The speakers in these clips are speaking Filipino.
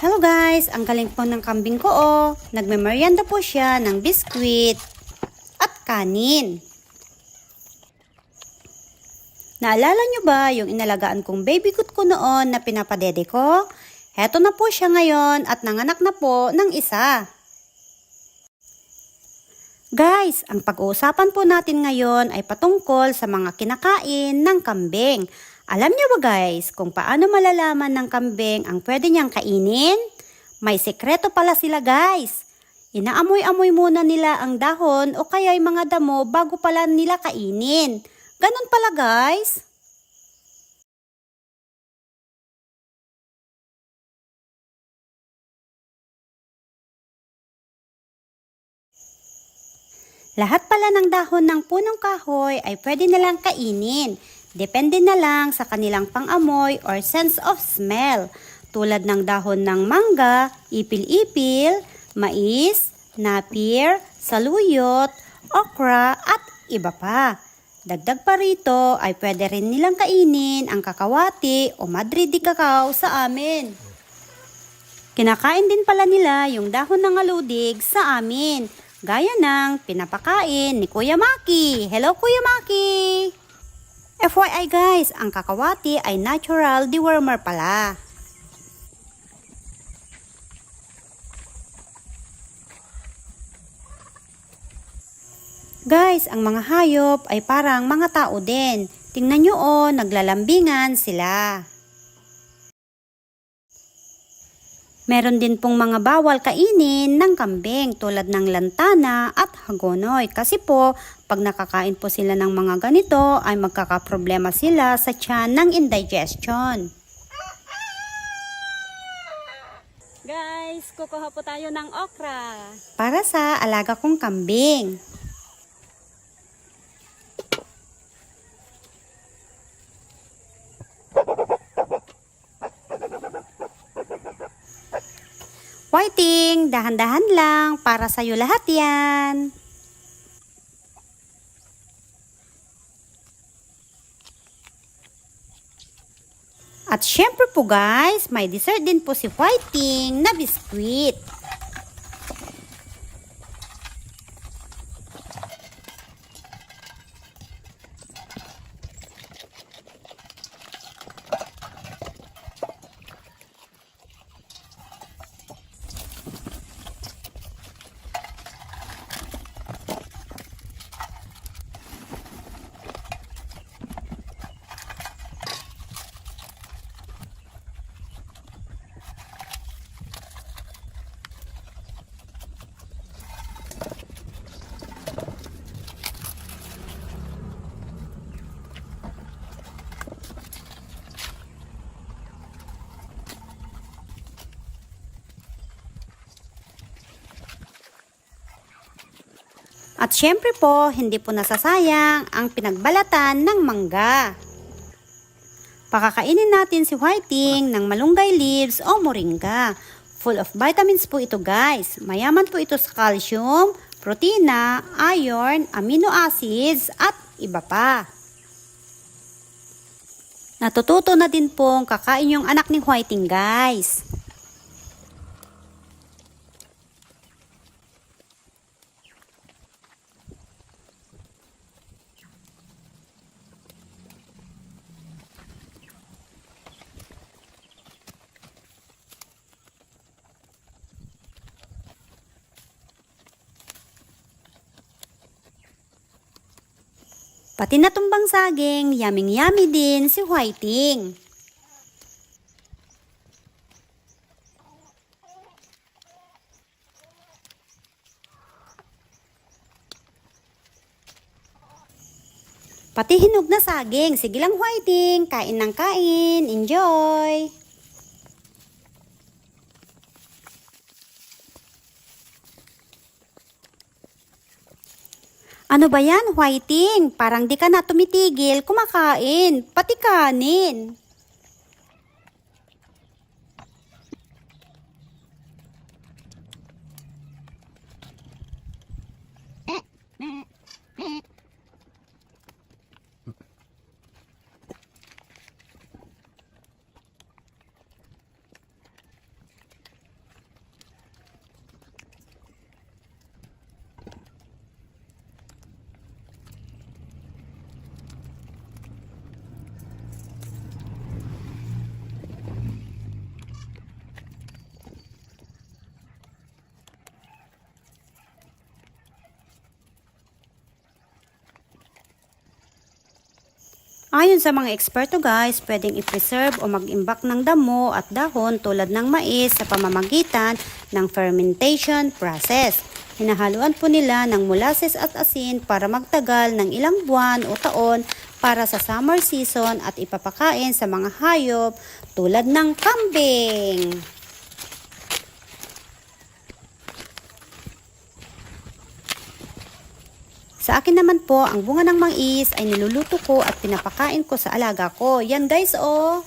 Hello guys! Ang galing po ng kambing ko oh. Nagmemeryenda po siya ng biskwit at kanin. Naalala nyo ba yung inalagaan kong baby goat ko noon na pinapadede ko? Heto na po siya ngayon at nanganak na po ng isa. Guys, ang pag-uusapan po natin ngayon ay patungkol sa mga kinakain ng kambing. Alam niyo ba guys kung paano malalaman ng kambing ang pwede niyang kainin? May sekreto pala sila guys. Inaamoy-amoy muna nila ang dahon o kaya'y mga damo bago pala nila kainin. Ganun pala guys. Lahat pala ng dahon ng punong kahoy ay pwede nilang kainin. Depende na lang sa kanilang pang-amoy or sense of smell. Tulad ng dahon ng mangga, ipil-ipil, mais, napir, saluyot, okra at iba pa. Dagdag pa rito ay pwede rin nilang kainin ang kakawati o Madrid de cacao sa amin. Kinakain din pala nila yung dahon ng aludig sa amin. Gaya ng pinapakain ni Kuya Maki. Hello Kuya Maki! FYI guys, ang kakawati ay natural dewormer pala. Guys, ang mga hayop ay parang mga tao din. Tingnan nyo oh, naglalambingan sila. Meron din pong mga bawal kainin ng kambing tulad ng lantana at hagonoy. Kasi po, pag nakakain po sila ng mga ganito ay magkakaproblema sila sa tiyan ng indigestion. Guys, kukuha po tayo ng okra para sa alaga kong kambing. Whiting, dahan-dahan lang para sa'yo lahat yan. At syempre po guys, may dessert din po si Whiting na biskwit. At syempre po, hindi po nasasayang ang pinagbalatan ng mangga. Pakakainin natin si Whiting ng malunggay leaves o moringa. Full of vitamins po ito guys. Mayaman po ito sa calcium, protina, iron, amino acids at iba pa. Natututo na din pong kakain yung anak ni Whiting guys. Pati natumbang saging, yaming-yummy din si Whiting. Pati hinog na saging. Sige lang Whiting, kain ng kain. Enjoy! Ano ba yan, Whiting? Parang di ka na tumitigil kumakain, pati kanin. Ayon sa mga eksperto guys, pwedeng i-preserve o mag-imbak ng damo at dahon tulad ng mais sa pamamagitan ng fermentation process. Hinahaluan po nila ng molasses at asin para magtagal ng ilang buwan o taon para sa summer season at ipapakain sa mga hayop tulad ng kambing. Sa akin naman po, ang bunga ng mais ay niluluto ko at pinapakain ko sa alaga ko. Yan guys, oh!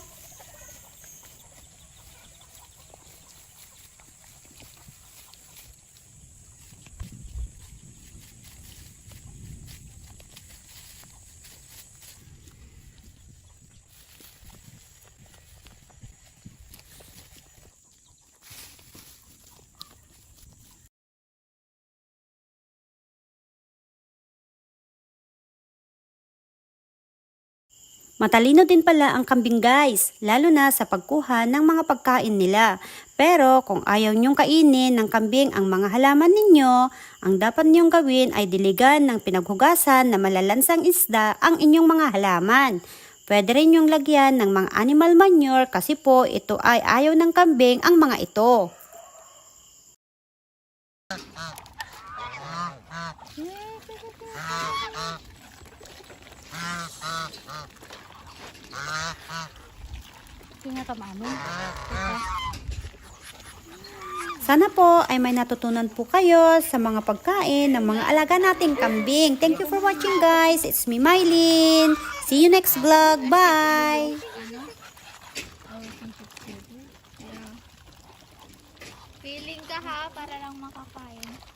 Matalino din pala ang kambing guys, lalo na sa pagkuha ng mga pagkain nila. Pero kung ayaw nyong kainin ng kambing ang mga halaman ninyo, ang dapat nyong gawin ay diligan ng pinaghugasan na malalansang isda ang inyong mga halaman. Pwede rin nyong lagyan ng mga animal manure kasi po ito ay ayaw ng kambing ang mga ito. Sana po ay may natutunan po kayo sa mga pagkain ng mga alaga nating kambing. Thank you for watching guys. It's me, Mylene. See you next vlog. Bye! Feeling ka ha, para lang makakain.